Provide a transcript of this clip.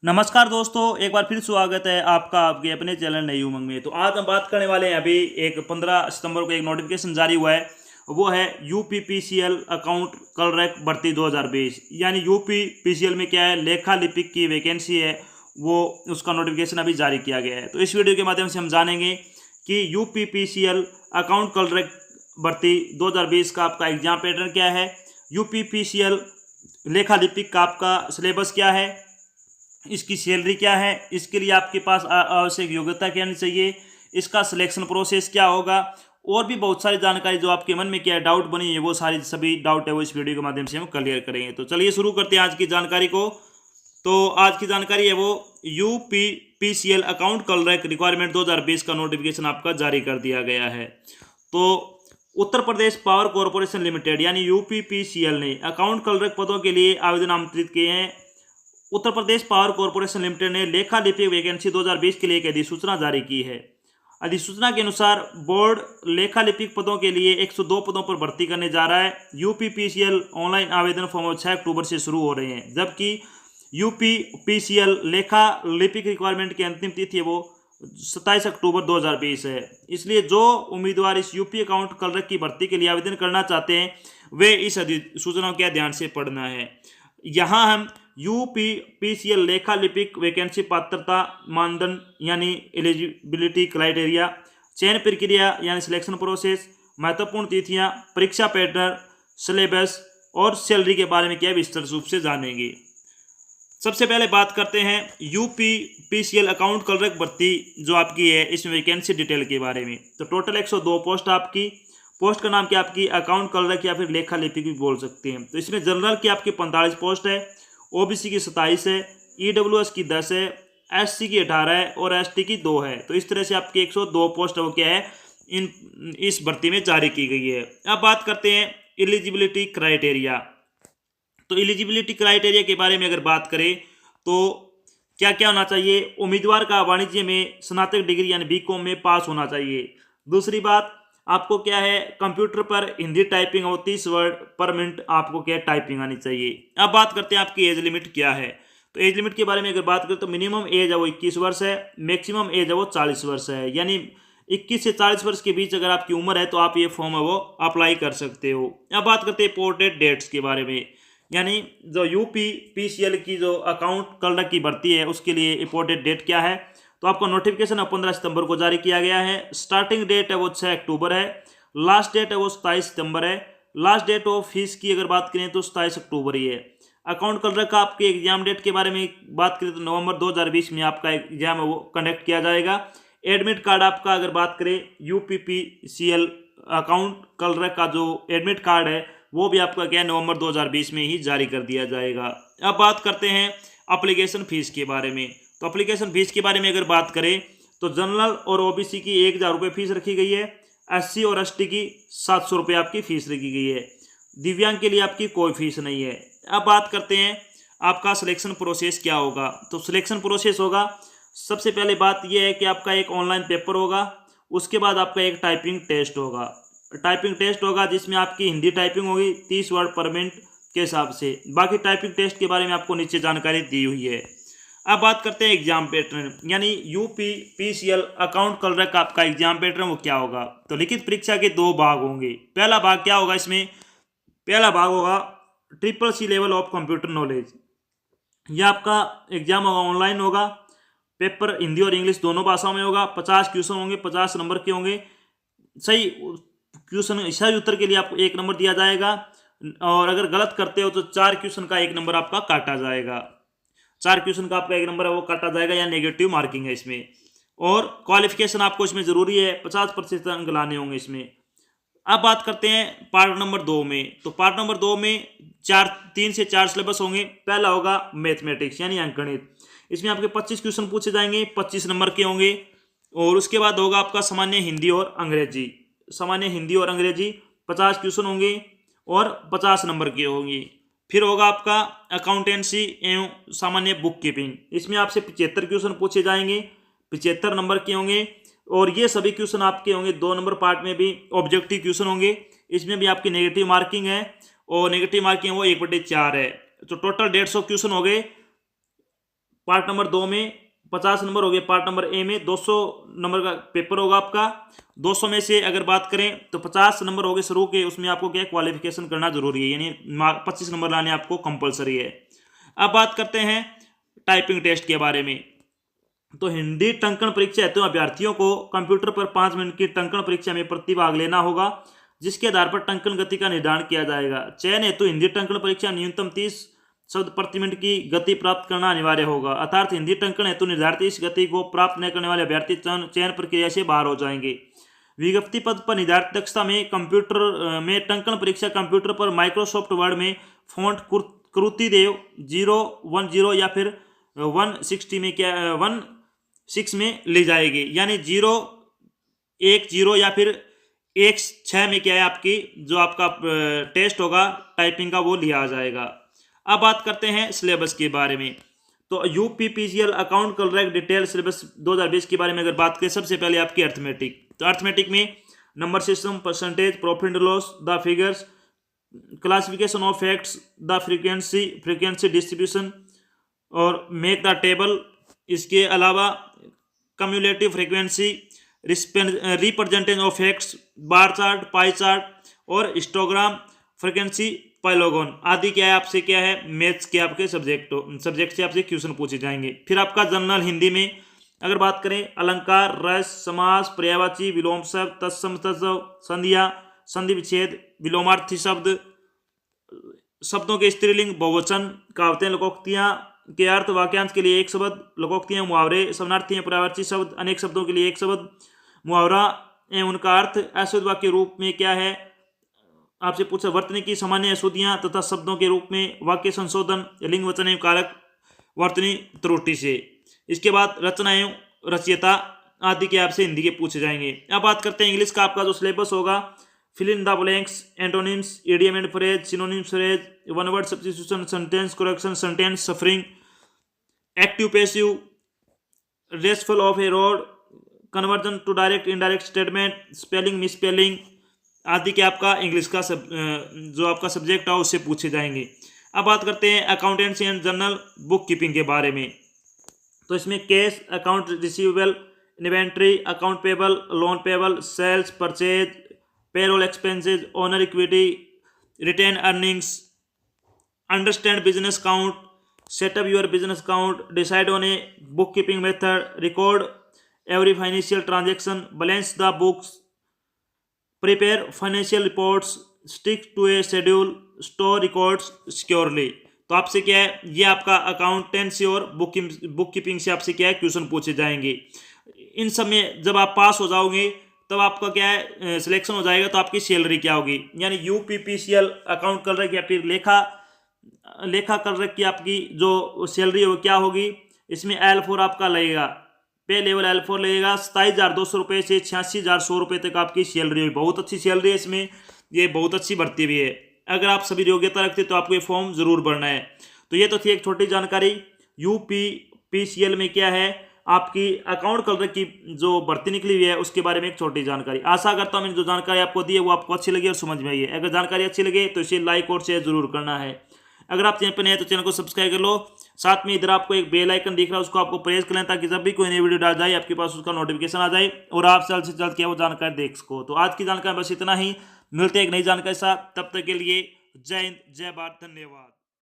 नमस्कार दोस्तों, एक बार फिर स्वागत है आपका आपके अपने चैनल नई उमंग में। तो आज हम बात करने वाले हैं, अभी एक 15 सितंबर को एक नोटिफिकेशन जारी हुआ है। वो है यूपीपीसीएल अकाउंट क्लर्क भर्ती 2020। यानी यूपीपीसीएल में क्या है, लेखा लिपिक की वैकेंसी है, वो उसका नोटिफिकेशन अभी जारी किया गया है। तो इस वीडियो के माध्यम से हम जानेंगे कि यूपीपीसीएल अकाउंट क्लर्क भर्ती 2020 का आपका एग्जाम पैटर्न क्या है, यूपीपीसीएल लेखा लिपिक का आपका सिलेबस क्या है, इसकी सैलरी क्या है, इसके लिए आपके पास आवश्यक योग्यता क्या होनी चाहिए, इसका सिलेक्शन प्रोसेस क्या होगा, और भी बहुत सारी जानकारी जो आपके मन में क्या डाउट बनी है, वो सारी सभी डाउट है वो इस वीडियो के माध्यम से हम क्लियर करेंगे। तो चलिए शुरू करते हैं आज की जानकारी को। तो आज की जानकारी है वो यूपीपीसीएल अकाउंट क्लर्क रिक्वायरमेंट 2020 का नोटिफिकेशन आपका जारी कर दिया गया है। तो Uttar Pradesh power corporation limited यानी यूपीपीसीएल ने अकाउंट क्लर्क पदों के लिए आवेदन आमंत्रित किए हैं। Uttar Pradesh power corporation limited ने लेखा लिपिक वैकेंसी 2020 के लिए एक अधिसूचना जारी की है। अधिसूचना के अनुसार बोर्ड लेखा लिपिक पदों के लिए 102 पदों पर भर्ती करने जा रहा है। यूपीपीसीएल ऑनलाइन आवेदन फॉर्म 6 अक्टूबर से शुरू हो रहे हैं, जबकि यूपीपीसीएल लेखा लिपिक रिक्वायरमेंट की अंतिम तिथि है वो 27 अक्टूबर 2020 है। इसलिए जो उम्मीदवार इस यूपी अकाउंट क्लर्क की भर्ती के लिए आवेदन करना चाहते हैं वे इस अधिसूचना का ध्यान से पढ़ना है। यहाँ हम यूपीपीसीएल लेखा लिपिक वैकेंसी पात्रता मानदंड यानी एलिजिबिलिटी क्राइटेरिया, चयन प्रक्रिया यानी सिलेक्शन प्रोसेस, महत्वपूर्ण तिथियां, परीक्षा पैटर्न, सिलेबस और सैलरी के बारे में क्या विस्तृत रूप से जानेंगे। सबसे पहले बात करते हैं यूपीपीसीएल अकाउंट क्लर्क भर्ती जो आपकी है, इसमें वैकेंसी डिटेल के बारे में। तो टोटल 102 पोस्ट आपकी। पोस्ट का नाम क्या आपकी अकाउंट क्लर्क या फिर लेखा लिपिक भी बोल सकते हैं। तो इसमें जनरल की आपकी 45 पोस्ट है, ओबीसी की 27 है, ईडब्ल्यूएस की 10 है, एससी की 18 है और एसटी की 2 है। तो इस तरह से आपकी 102 पोस्ट वो क्या है इस भर्ती में जारी की गई है। अब बात करते हैं एलिजिबिलिटी क्राइटेरिया। तो एलिजिबिलिटी क्राइटेरिया के बारे में अगर बात करें तो क्या क्या होना चाहिए, उम्मीदवार का वाणिज्य में स्नातक डिग्री यानी बीकॉम में पास होना चाहिए। दूसरी बात, आपको क्या है कंप्यूटर पर हिंदी टाइपिंग और 30 वर्ड पर मिनट आपको क्या टाइपिंग आनी चाहिए। अब बात करते हैं आपकी एज लिमिट क्या है। तो एज लिमिट के बारे में अगर बात करें तो मिनिमम एज है वो 21 वर्ष है, मैक्सिमम एज है वो 40 वर्ष है। यानी 21 से 40 वर्ष के बीच अगर आपकी उम्र है तो आप ये फॉर्म है वो अप्लाई कर सकते हो। अब बात करते हैं इंपॉर्टेंट डेट्स के बारे में। यानी जो यूपीपीसीएल की जो अकाउंट क्लर्क की भर्ती है उसके लिए इंपॉर्टेंट डेट क्या है। तो आपका नोटिफिकेशन 15 सितंबर को जारी किया गया है। स्टार्टिंग डेट है वो 6 अक्टूबर है। लास्ट डेट है वो 27 सितंबर है। लास्ट डेट ऑफ फीस की अगर बात करें तो 27 अक्टूबर ही है। अकाउंट क्लर्क का आपके एग्जाम डेट के बारे में बात करें तो नवंबर 2020 में आपका एग्जाम है वो कंडक्ट किया जाएगा। एडमिट कार्ड आपका अगर बात करें यूपीपीसीएल अकाउंट क्लर्क का जो एडमिट कार्ड है वो भी आपका क्या नवंबर 2020 में ही जारी कर दिया जाएगा। अब बात करते हैं एप्लीकेशन फीस के बारे में। तो एप्लीकेशन फीस के बारे में अगर बात करें तो जनरल और ओबीसी की 1000 रुपये फीस रखी गई है। एससी और एसटी की 700 रुपये आपकी फीस रखी गई है। दिव्यांग के लिए आपकी कोई फीस नहीं है। अब बात करते हैं आपका सिलेक्शन प्रोसेस क्या होगा। तो सिलेक्शन प्रोसेस होगा, सबसे पहले बात यह है कि आपका एक ऑनलाइन पेपर होगा, उसके बाद आपका एक टाइपिंग टेस्ट होगा। टाइपिंग टेस्ट होगा जिसमें आपकी हिंदी टाइपिंग होगी 30 वर्ड पर मिनट के हिसाब से। बाकी टाइपिंग टेस्ट के बारे में आपको नीचे जानकारी दी हुई है। अब बात करते हैं एग्जाम पैटर्न, यानी यूपीपीसीएल अकाउंट क्लर्क का आपका एग्जाम पैटर्न वो क्या होगा। तो लिखित परीक्षा के 2 भाग होंगे। पहला भाग क्या होगा, इसमें पहला भाग होगा triple C level of computer knowledge. यह आपका एग्जाम होगा, ऑनलाइन होगा। पेपर हिंदी और इंग्लिश दोनों भाषाओं में होगा। 50 क्वेश्चन होंगे, 50 नंबर के होंगे। सही क्वेश्चन सही उत्तर के लिए आपको 1 नंबर दिया जाएगा, और अगर गलत करते हो तो 4 क्वेश्चन का 1 नंबर आपका काटा जाएगा। 4 क्वेश्चन का आपका 1 नंबर है वो काटा जाएगा या नेगेटिव मार्किंग है इसमें। और क्वालिफिकेशन आपको इसमें जरूरी है, 50% अंक लाने होंगे इसमें। अब बात करते हैं पार्ट नंबर 2 में। तो पार्ट नंबर 2 में 3 से 4 सिलेबस होंगे। पहला होगा मैथमेटिक्स यानी अंकगणित। इसमें आपके 25 क्वेश्चन पूछे जाएंगे, 25 नंबर के होंगे। और उसके बाद होगा आपका सामान्य हिंदी और अंग्रेजी। सामान्य हिंदी और अंग्रेजी 50 क्वेश्चन होंगे और 50 नंबर के होंगे। फिर होगा आपका अकाउंटेंसी एवं सामान्य बुक कीपिंग। इसमें आपसे 75 क्वेश्चन पूछे जाएंगे, 75 नंबर के होंगे। और ये सभी क्वेश्चन आपके होंगे 2 नंबर पार्ट में भी ऑब्जेक्टिव क्वेश्चन होंगे। इसमें भी आपकी नेगेटिव मार्किंग है, और नेगेटिव मार्किंग वो 1/4 है। तो टोटल 150 क्वेश्चन हो गए। पार्ट नंबर 2 में 50 नंबर हो गए, पार्ट नंबर ए में 200 नंबर का पेपर होगा आपका। 200 में से अगर बात करें तो 50 नंबर हो गए शुरू के, उसमें आपको क्या क्वालिफिकेशन करना जरूरी है, यानी 25 नंबर लाने आपको कंपलसरी है। अब बात करते हैं टाइपिंग टेस्ट के बारे में। तो हिंदी टंकण परीक्षा हेतु अभ्यर्थियों को कंप्यूटर पर 5 मिनट की टंकण परीक्षा में प्रतिभाग लेना होगा, जिसके आधार पर टंकण गति का निर्धारण किया जाएगा। चयन हेतु हिंदी टंकण परीक्षा न्यूनतम 30 शब्द प्रति मिनट की गति प्राप्त करना अनिवार्य होगा, अर्थात हिंदी टंकण हेतु निर्धारित इस गति को प्राप्त न करने वाले अभ्यर्थी चयन प्रक्रिया से बाहर हो जाएंगे। विज्ञप्ति पद पर निर्धारित दक्षता में कंप्यूटर में टंकण परीक्षा कंप्यूटर पर माइक्रोसॉफ्ट वर्ड में फॉन्ट कृतिदेव 010 या फिर 160 में क्या 16 में ली जाएगी, यानी 010 या फिर 16 में क्या है आपकी जो आपका टेस्ट होगा टाइपिंग का वो लिया जाएगा। अब बात करते हैं सिलेबस के बारे में। तो यूपीपीसीएल अकाउंट कलरेक्ट डिटेल सिलेबस 2020 के बारे में अगर बात करें, सबसे पहले आपकी अर्थमेटिक। तो अर्थमेटिक में number system, percentage, profit and loss, the figures, classification of facts, the frequency distribution और मेक द टेबल। इसके अलावा cumulative frequency, representation of facts, bar chart, pie chart और हिस्टोग्राम, फ्रीक्वेंसी, पाइलोगन आदि क्या है आपसे क्या है मैथ्स के आपके सब्जेक्ट से आपसे क्वेश्चन पूछे जाएंगे। फिर आपका जनरल हिंदी में अगर बात करें, अलंकार, रस, समास, पर्यायवाची, विलोम शब्द, तत्सम तत्सम, संधियां, संधि विच्छेद, विलोमार्थी शब्द, शब्दों के स्त्रीलिंग, बहुवचन, कहावतें, लोकोक्तियां के अर्थ, वाक्यांश के लिए एक शब्द, लोकोक्तियां, मुहावरे, समानार्थी हैं, पर्यायवाची शब्द, अनेक शब्दों के लिए एक शब्द, मुहावरा एवं उनका अर्थ, अशुद्ध वाक्य के रूप में क्या है आपसे पूछा, वर्तनी की सामान्य अशुद्धियां तथा शब्दों के रूप में वाक्य संशोधन, लिंग वचन एवं कारक वर्तनी त्रुटि से। इसके बाद रचना एवं रचयिता आदि के आपसे हिंदी के पूछे जाएंगे। अब बात करते हैं इंग्लिश का आपका जो सिलेबस होगा, fill in the blanks, antonyms, idiom and phrase, synonyms phrase, one word substitution, sentence correction, sentence suffering, active passive, restful of a road, conversion to direct indirect statement, spelling misspelling आदि के आपका English का जो आपका subject है उससे पूछे जाएंगे। अब बात करते हैं accountancy and general bookkeeping के बारे में। तो इसमें cash, account receivable, inventory, account payable, loan payable, sales, purchase, payroll expenses, owner equity, retained earnings, understand business count, set up your business count, decide on a bookkeeping method, record every financial transaction, balance the books, prepare financial reports, stick to a schedule, store records securely. तो आपसे क्या है ये आपका accountancy और book keeping से आपसे क्या है क्वेश्चन पूछे जाएंगे। इन सब में जब आप पास हो जाओगे तब आपका क्या है सिलेक्शन हो जाएगा, तो आपकी सैलरी क्या होगी, यानी यूपीपीसीएल अकाउंट कलरक या फिर लेखा कलरक की आपकी जो सैलरी है वो क्या होगी। इसमें L4 आपका लगेगा, पे लेवल L4 लगेगा 27,200 रुपये से 86,100 रुपये तक आपकी सैलरी हुई। बहुत अच्छी सैलरी है इसमें, ये बहुत अच्छी भर्ती भी है। अगर आप सभी योग्यता रखते तो आपको ये फॉर्म जरूर भरना है। तो ये तो थी एक छोटी जानकारी यूपीपीसीएल में क्या है आपकी अकाउंट कलरक की जो भर्ती निकली हुई है उसके बारे में एक छोटी जानकारी। आशा करता हूँ मैंने जो जानकारी आपको दी है वो आपको अच्छी लगी और समझ में आई है। अगर जानकारी अच्छी लगे तो इसे लाइक और शेयर जरूर करना है। अगर आप चैनल पर नए हैं तो चैनल को सब्सक्राइब कर लो, साथ में इधर आपको एक बेल आइकन दिख रहा है उसको आपको प्रेस कर लें ताकि जब भी कोई नई वीडियो डाल जाए आपके पास उसका नोटिफिकेशन आ जाए और आप जल्द से जल्द क्या वो जानकारी देख सको। तो आज की जानकारी बस इतना ही, मिलते हैं एक नई जानकारी के साथ, तब तक के लिए जय हिंद, जय भारत, धन्यवाद।